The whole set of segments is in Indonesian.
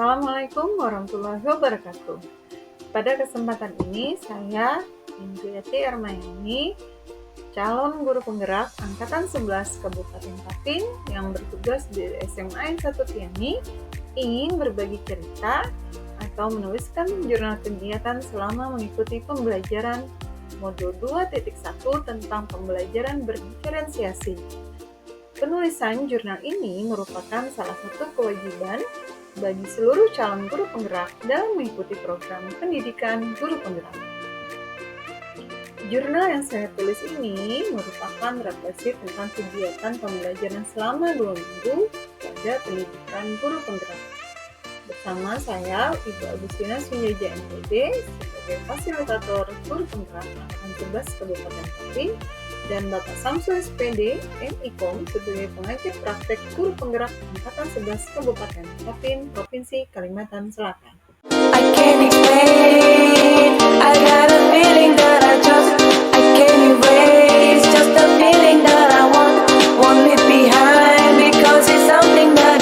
Assalamualaikum warahmatullahi wabarakatuh. Pada kesempatan ini saya Indriati Ermayani, calon guru penggerak Angkatan 11 Kabupaten Tapin yang bertugas di SMA 1 Tiani, ingin berbagi cerita atau menuliskan jurnal kegiatan selama mengikuti pembelajaran modul 2.1 tentang pembelajaran berdiferensiasi. Penulisan jurnal ini merupakan salah satu kewajiban bagi seluruh calon guru penggerak dalam mengikuti program pendidikan guru penggerak. Jurnal yang saya tulis ini merupakan refleksi tentang kegiatan pembelajaran selama 2 minggu pada pendidikan guru penggerak. Bersama saya, Ibu Agustina Sunjaja MPD sebagai fasilitator guru penggerak Angkatan 11 Kabupaten Tapin, dan Bapak Samsul SPD MIKOM sebagai pengajar praktek guru penggerak Angkatan 11 Kabupaten Tapin, Provinsi Kalimantan Selatan. I can't explain, I got a feeling that I can't erase, just a feeling that I won't leave behind, because it's something that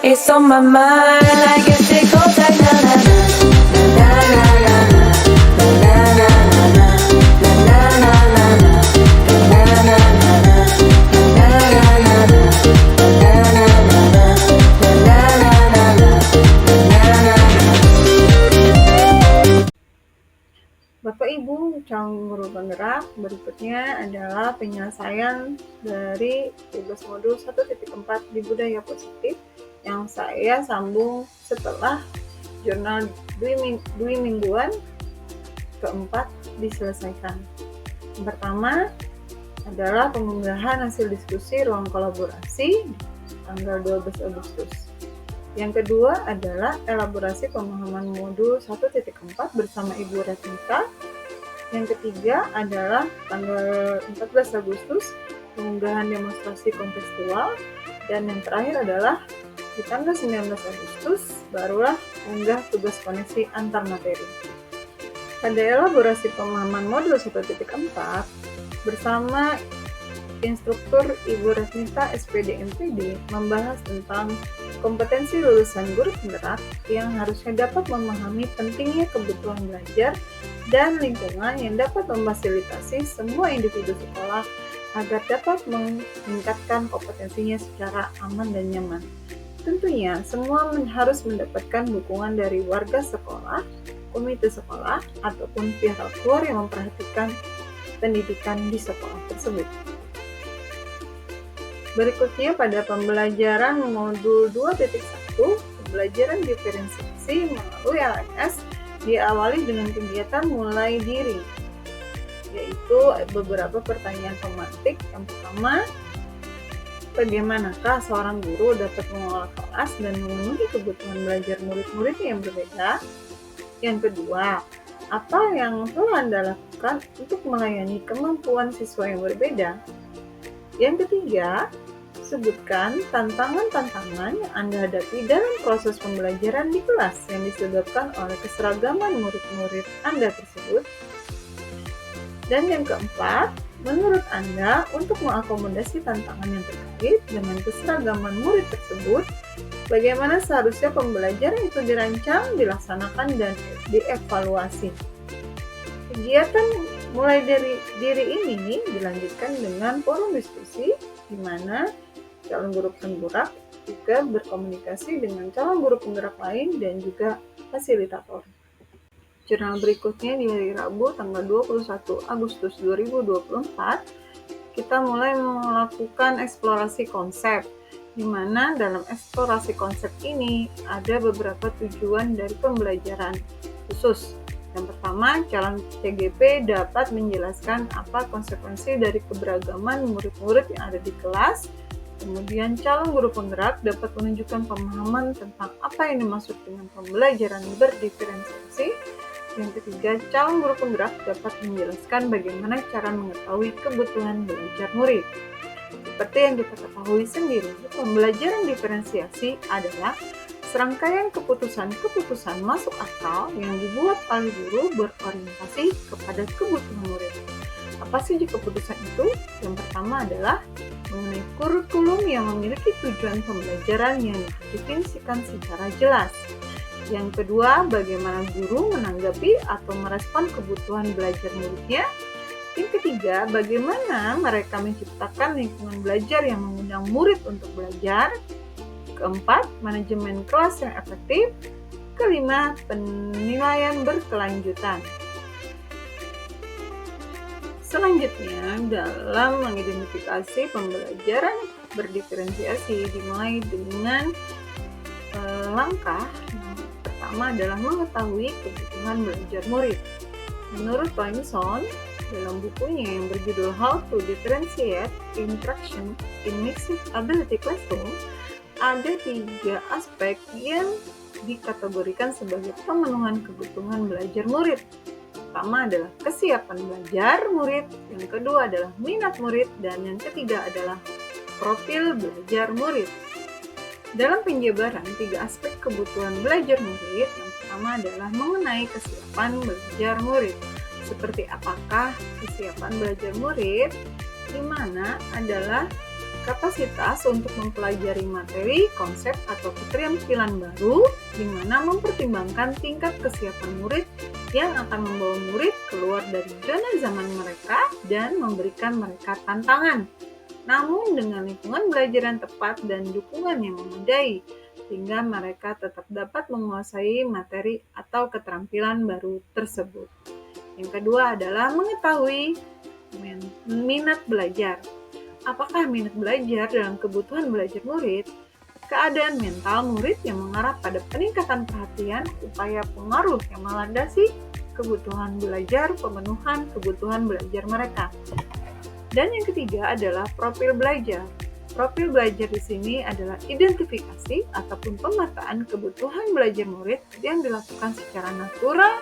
it's on my mind. I guess it goes like na na na na na na na. Bapak Ibu calon guru penggerak, berikutnya adalah penyelesaian dari tugas modul 1.4 di budaya positif yang saya sambung setelah jurnal dua mingguan keempat diselesaikan. Yang pertama adalah pengunggahan hasil diskusi ruang kolaborasi tanggal 12 Agustus. Yang kedua adalah elaborasi pemahaman modul 1.4 bersama Ibu Retnita. Yang ketiga adalah tanggal 14 Agustus pengunggahan demonstrasi kontekstual. Dan yang terakhir adalah di tanggal 19 Agustus barulah unggah tugas koneksi antar materi. Pada elaborasi pemahaman modul 1.4 bersama instruktur Ibu Retnita SPD MPD membahas tentang kompetensi lulusan guru penggerak yang harusnya dapat memahami pentingnya kebutuhan belajar dan lingkungan yang dapat memfasilitasi semua individu sekolah agar dapat meningkatkan kompetensinya secara aman dan nyaman. Tentunya semua harus mendapatkan dukungan dari warga sekolah, komite sekolah, ataupun pihak luar yang memperhatikan pendidikan di sekolah tersebut. Berikutnya pada pembelajaran modul 2.1, pembelajaran diferensiasi melalui LMS diawali dengan kegiatan mulai diri, yaitu beberapa pertanyaan pemantik. Yang pertama, bagaimanakah seorang guru dapat mengelola kelas dan memenuhi kebutuhan belajar murid-murid yang berbeda? Yang kedua, apa yang telah Anda lakukan untuk melayani kemampuan siswa yang berbeda? Yang ketiga, sebutkan tantangan-tantangan yang Anda hadapi dalam proses pembelajaran di kelas yang disebabkan oleh keseragaman murid-murid Anda tersebut. Dan yang keempat, menurut Anda untuk mengakomodasi tantangan yang terkait dengan keseragaman murid tersebut, bagaimana seharusnya pembelajaran itu dirancang, dilaksanakan, dan dievaluasi. Kegiatan mulai dari diri ini dilanjutkan dengan forum diskusi di mana calon guru penggerak juga berkomunikasi dengan calon guru penggerak lain dan juga fasilitator. Jurnal berikutnya di hari Rabu tanggal 21 Agustus 2024, kita mulai melakukan eksplorasi konsep, di mana dalam eksplorasi konsep ini ada beberapa tujuan dari pembelajaran khusus. Yang pertama, calon CGP dapat menjelaskan apa konsekuensi dari keberagaman murid-murid yang ada di kelas. Kemudian, calon guru penggerak dapat menunjukkan pemahaman tentang apa yang dimaksud dengan pembelajaran berdiferensiasi. Yang ketiga, calon guru penggerak dapat menjelaskan bagaimana cara mengetahui kebutuhan belajar murid. Seperti yang kita ketahui sendiri, pembelajaran diferensiasi adalah serangkaian keputusan-keputusan masuk akal yang dibuat oleh guru berorientasi kepada kebutuhan murid. Apa sih keputusan itu? Yang pertama adalah mengenai kurikulum yang memiliki tujuan pembelajaran yang didefinisikan secara jelas. Yang kedua, bagaimana guru menanggapi atau merespon kebutuhan belajar muridnya. Yang ketiga, bagaimana mereka menciptakan lingkungan belajar yang mengundang murid untuk belajar. Keempat, manajemen kelas yang efektif. Kelima, penilaian berkelanjutan. Selanjutnya, dalam mengidentifikasi pembelajaran berdiferensiasi dimulai dengan langkah yang pertama adalah mengetahui kebutuhan belajar murid. Menurut Paimson, dalam bukunya yang berjudul How to Differentiate Instruction in Mixed Ability Classroom, ada 3 aspek yang dikategorikan sebagai pemenuhan kebutuhan belajar murid. Pertama adalah kesiapan belajar murid, yang kedua adalah minat murid, dan yang ketiga adalah profil belajar murid. Dalam penjabaran 3 aspek kebutuhan belajar murid, yang pertama adalah mengenai kesiapan belajar murid. Seperti apakah kesiapan belajar murid, di mana adalah kapasitas untuk mempelajari materi, konsep, atau keterampilan baru, di mana mempertimbangkan tingkat kesiapan murid yang akan membawa murid keluar dari zona zaman mereka dan memberikan mereka tantangan. Namun dengan lingkungan belajar yang tepat dan dukungan yang memadai, sehingga mereka tetap dapat menguasai materi atau keterampilan baru tersebut. Yang kedua adalah mengetahui minat belajar. Apakah minat belajar dalam kebutuhan belajar murid? Keadaan mental murid yang mengarah pada peningkatan perhatian, upaya pengaruh yang melandasi kebutuhan belajar, pemenuhan kebutuhan belajar mereka. Dan yang ketiga adalah profil belajar. Profil belajar di sini adalah identifikasi ataupun pemetaan kebutuhan belajar murid yang dilakukan secara natural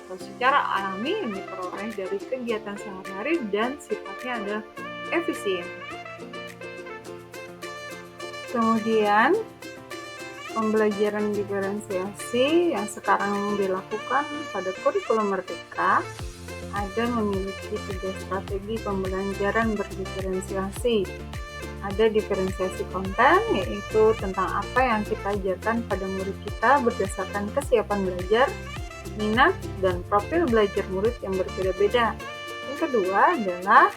atau secara alami yang diperoleh dari kegiatan sehari-hari dan sifatnya adalah efisien. Kemudian, pembelajaran diferensiasi yang sekarang dilakukan pada kurikulum Merdeka ada memiliki 3 strategi pembelajaran berdiferensiasi. Ada diferensiasi konten, yaitu tentang apa yang kita ajarkan pada murid kita berdasarkan kesiapan belajar, minat, dan profil belajar murid yang berbeda-beda. Yang kedua adalah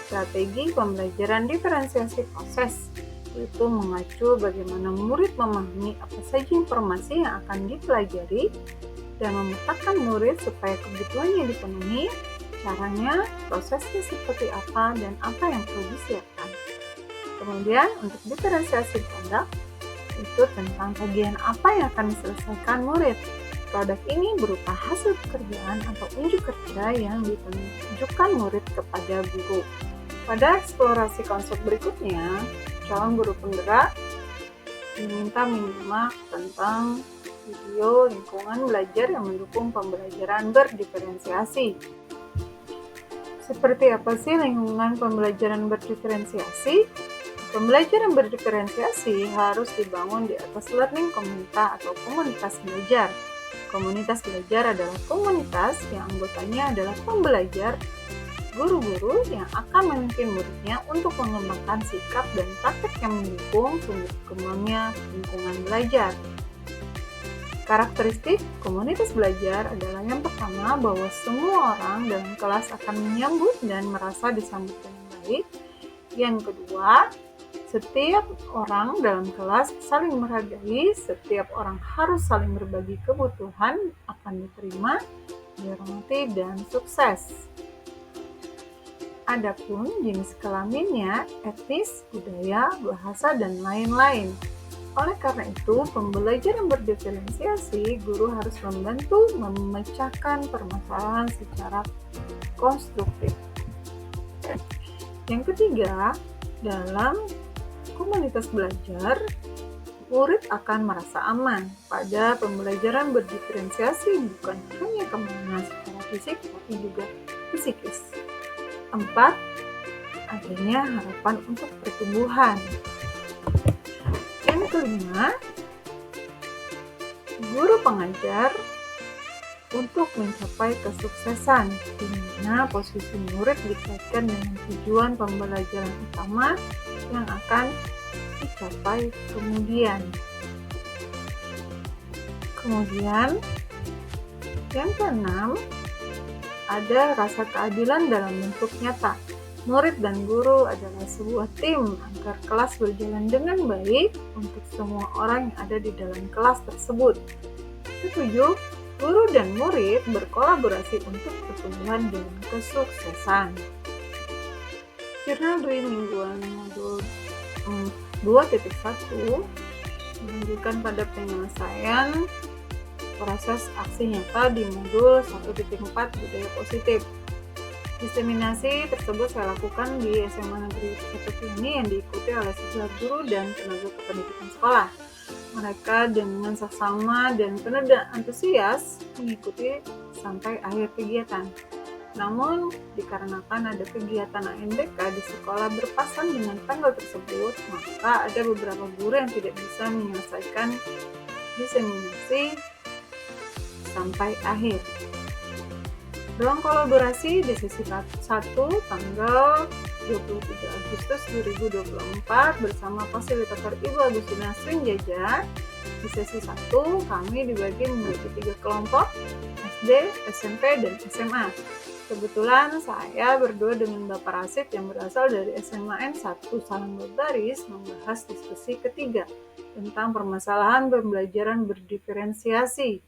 strategi pembelajaran diferensiasi proses, yaitu mengacu bagaimana murid memahami apa saja informasi yang akan dipelajari dan memetakan murid supaya kebutuhannya dipenuhi. Caranya, prosesnya seperti apa, dan apa yang perlu disiapkan. Kemudian, untuk diferensiasi produk, itu tentang bagian apa yang akan diselesaikan murid. Produk ini berupa hasil pekerjaan atau unjuk kerja yang ditunjukkan murid kepada guru. Pada eksplorasi konsep berikutnya, calon guru penggerak diminta menyimak tentang video lingkungan belajar yang mendukung pembelajaran berdiferensiasi. Seperti apa sih lingkungan pembelajaran berdiferensiasi? Pembelajaran berdiferensiasi harus dibangun di atas learning community atau komunitas belajar. Komunitas belajar adalah komunitas yang anggotanya adalah pembelajar, guru-guru yang akan memimpin muridnya untuk mengembangkan sikap dan praktek yang mendukung tumbuh kembangnya lingkungan belajar. Karakteristik komunitas belajar adalah yang pertama, bahwa semua orang dalam kelas akan menyambut dan merasa disambut dengan baik. Yang kedua, setiap orang dalam kelas saling menghargai, setiap orang harus saling berbagi kebutuhan, akan diterima, dihormati, dan sukses. Adapun jenis kelaminnya, etnis, budaya, bahasa, dan lain-lain. Oleh karena itu, pembelajaran berdiferensiasi, guru harus membantu memecahkan permasalahan secara konstruktif. Yang ketiga, dalam komunitas belajar, murid akan merasa aman. Pada pembelajaran berdiferensiasi bukan hanya keamanan secara fisik, tapi juga psikis. 4. Adanya harapan untuk pertumbuhan. Yang kelima, guru pengajar untuk mencapai kesuksesan, di mana posisi murid dikaitkan dengan tujuan pembelajaran utama yang akan dicapai kemudian. Kemudian, yang keenam, ada rasa keadilan dalam bentuk nyata. Murid dan guru adalah sebuah tim agar kelas berjalan dengan baik untuk semua orang yang ada di dalam kelas tersebut. Ketujuh, guru dan murid berkolaborasi untuk pertumbuhan dan kesuksesan. Jurnal Dwi mingguan modul 2.1 menunjukkan pada penyelesaian proses aksi nyata di modul 1.4 budaya positif. Diseminasi tersebut saya lakukan di SMA Negeri ini yang diikuti oleh sejumlah guru dan tenaga kependidikan sekolah. Mereka dengan seksama dan penuh antusias mengikuti sampai akhir kegiatan. Namun, dikarenakan ada kegiatan ANBK di sekolah berpasan dengan tanggal tersebut, maka ada beberapa guru yang tidak bisa menyelesaikan diseminasi sampai akhir. Ruang kolaborasi di sesi 1 tanggal 23 Agustus 2024 bersama fasilitator Ibu Agustina Srinjaja. Di sesi 1 kami dibagi menjadi 3 kelompok, SD, SMP, dan SMA. Kebetulan saya berdua dengan Bapak Rasid yang berasal dari SMA N1 Salang Berbaris membahas diskusi ketiga tentang permasalahan pembelajaran berdiferensiasi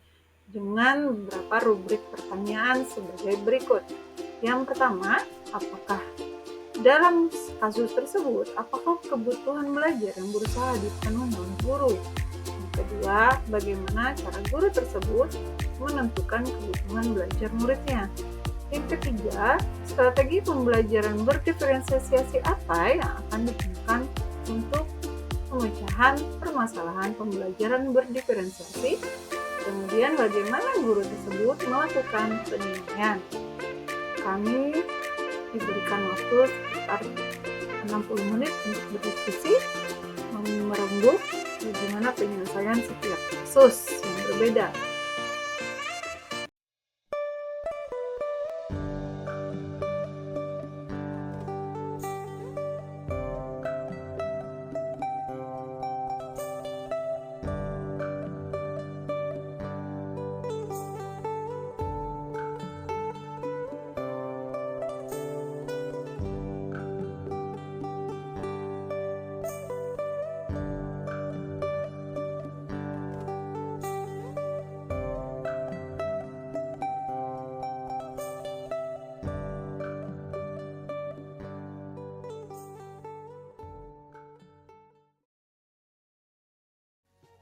dengan beberapa rubrik pertanyaan sebagai berikut. Yang pertama, apakah dalam kasus tersebut, apakah kebutuhan belajar yang berusaha dipenuhi oleh guru? Yang kedua, bagaimana cara guru tersebut menentukan kebutuhan belajar muridnya? Yang ketiga, strategi pembelajaran berdiferensiasi apa yang akan digunakan untuk pemecahan permasalahan pembelajaran berdiferensiasi? Kemudian bagaimana guru tersebut melakukan penilaian? Kami diberikan waktu sekitar 60 menit untuk berdiskusi, merembuk bagaimana penyelesaian setiap kasus yang berbeda.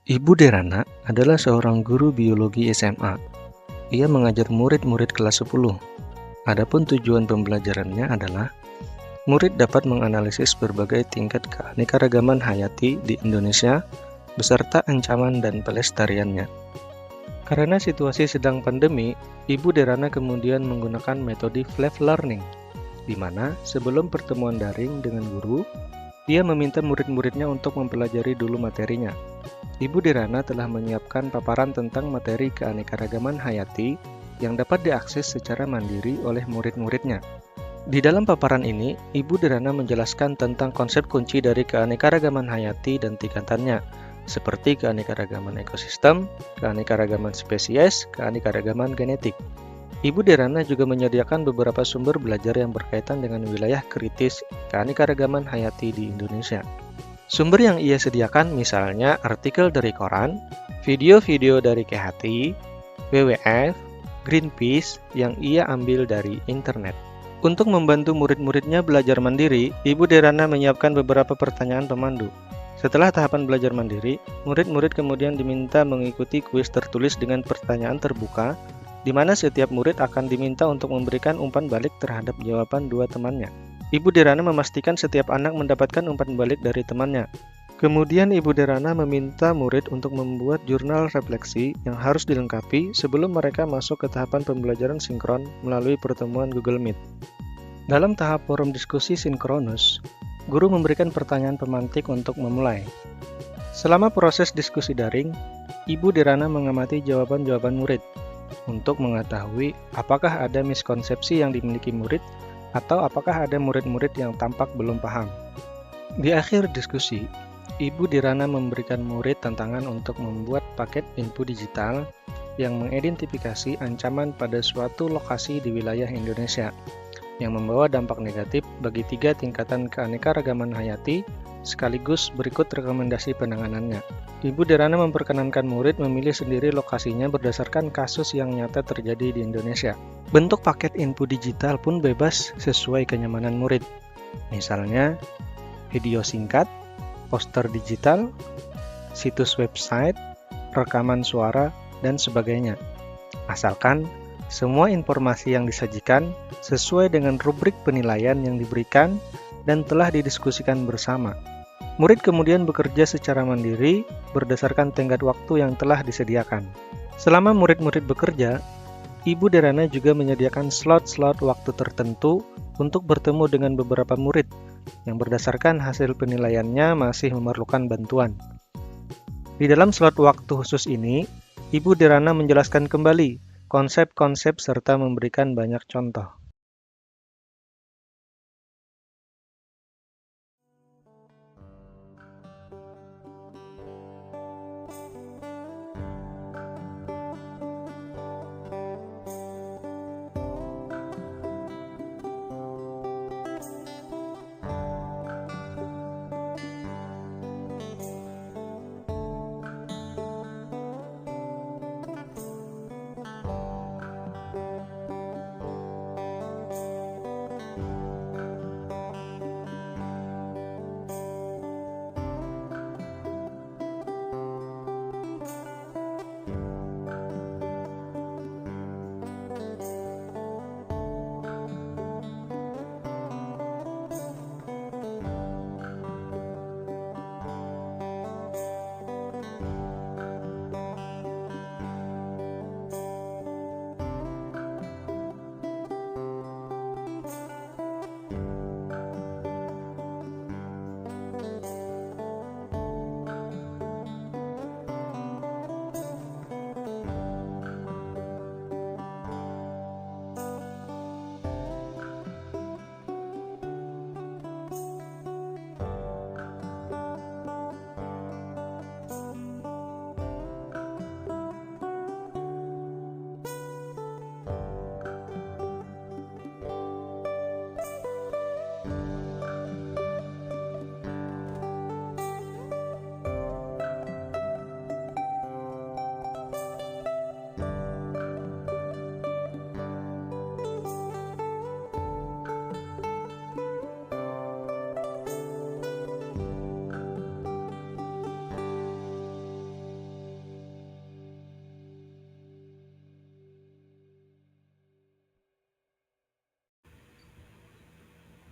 Ibu Derana adalah seorang guru biologi SMA. Ia mengajar murid-murid kelas 10. Adapun tujuan pembelajarannya adalah murid dapat menganalisis berbagai tingkat keanekaragaman hayati di Indonesia beserta ancaman dan pelestariannya. Karena situasi sedang pandemi, Ibu Derana kemudian menggunakan metode flash learning, di mana sebelum pertemuan daring dengan guru, ia meminta murid-muridnya untuk mempelajari dulu materinya. Ibu Derana telah menyiapkan paparan tentang materi keanekaragaman hayati yang dapat diakses secara mandiri oleh murid-muridnya. Di dalam paparan ini, Ibu Derana menjelaskan tentang konsep kunci dari keanekaragaman hayati dan tingkatannya, seperti keanekaragaman ekosistem, keanekaragaman spesies, keanekaragaman genetik. Ibu Derana juga menyediakan beberapa sumber belajar yang berkaitan dengan wilayah kritis keanekaragaman hayati di Indonesia. Sumber yang ia sediakan misalnya artikel dari koran, video-video dari KHT, WWF, Greenpeace yang ia ambil dari internet. Untuk membantu murid-muridnya belajar mandiri, Ibu Derana menyiapkan beberapa pertanyaan pemandu. Setelah tahapan belajar mandiri, murid-murid kemudian diminta mengikuti kuis tertulis dengan pertanyaan terbuka, di mana setiap murid akan diminta untuk memberikan umpan balik terhadap jawaban dua temannya. Ibu Derana memastikan setiap anak mendapatkan umpan balik dari temannya. Kemudian Ibu Derana meminta murid untuk membuat jurnal refleksi yang harus dilengkapi sebelum mereka masuk ke tahapan pembelajaran sinkron melalui pertemuan Google Meet. Dalam tahap forum diskusi sinkronus, guru memberikan pertanyaan pemantik untuk memulai. Selama proses diskusi daring, Ibu Derana mengamati jawaban-jawaban murid. untuk mengetahui apakah ada miskonsepsi yang dimiliki murid atau apakah ada murid-murid yang tampak belum paham. Di akhir diskusi, Ibu Dirana memberikan murid tantangan untuk membuat paket info digital yang mengidentifikasi ancaman pada suatu lokasi di wilayah Indonesia yang membawa dampak negatif bagi 3 tingkatan keanekaragaman hayati, sekaligus berikut rekomendasi penanganannya. Ibu Dirana memperkenankan murid memilih sendiri lokasinya berdasarkan kasus yang nyata terjadi di Indonesia. Bentuk paket info digital pun bebas sesuai kenyamanan murid. Misalnya, video singkat, poster digital, situs website, rekaman suara, dan sebagainya. Asalkan semua informasi yang disajikan sesuai dengan rubrik penilaian yang diberikan dan telah didiskusikan bersama. Murid kemudian bekerja secara mandiri berdasarkan tenggat waktu yang telah disediakan. Selama murid-murid bekerja, Ibu Dirana juga menyediakan slot-slot waktu tertentu untuk bertemu dengan beberapa murid yang berdasarkan hasil penilaiannya masih memerlukan bantuan. Di dalam slot waktu khusus ini, Ibu Dirana menjelaskan kembali konsep-konsep serta memberikan banyak contoh.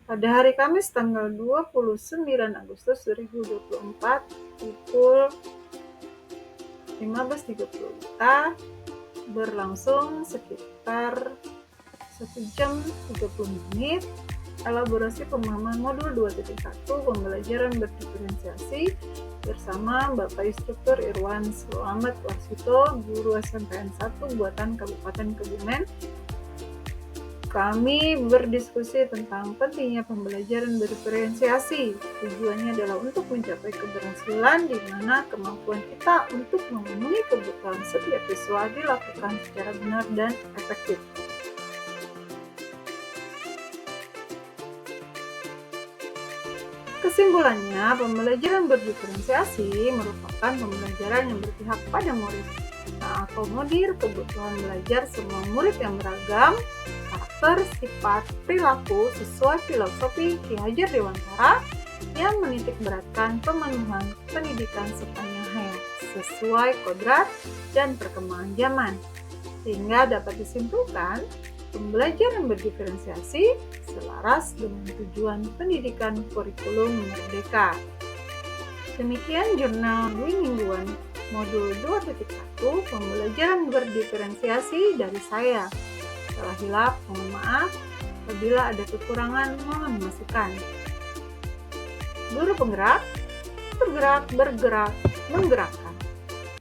Pada hari Kamis tanggal 29 Agustus 2024 pukul 15.30 berlangsung sekitar 1 jam 30 menit elaborasi pemahaman modul 2.1 pembelajaran berdiferensiasi bersama Bapak Instruktur Irwan Selamat Warsito, Guru SMPN 1 Buatan Kabupaten Kebumen. Kami berdiskusi tentang pentingnya pembelajaran berdiferensiasi. Tujuannya adalah untuk mencapai keberhasilan di mana kemampuan kita untuk memenuhi kebutuhan setiap siswa dilakukan secara benar dan efektif. Kesimpulannya, pembelajaran berdiferensiasi merupakan pembelajaran yang berpihak pada murid, mengakomodir kebutuhan belajar semua murid yang beragam, karakter, sifat, perilaku sesuai filosofi Ki Hajar Dewantara yang menitik beratkan pemenuhan pendidikan sepanjang hayat sesuai kodrat dan perkembangan zaman, sehingga dapat disimpulkan pembelajaran berdiferensiasi selaras dengan tujuan pendidikan kurikulum merdeka. Demikian jurnal Dwi Mingguan modul 2.1 pembelajaran berdiferensiasi dari saya. Salah hilap, mohon maaf. Apabila ada kekurangan, mohon masukan. Guru penggerak, bergerak, menggerakkan.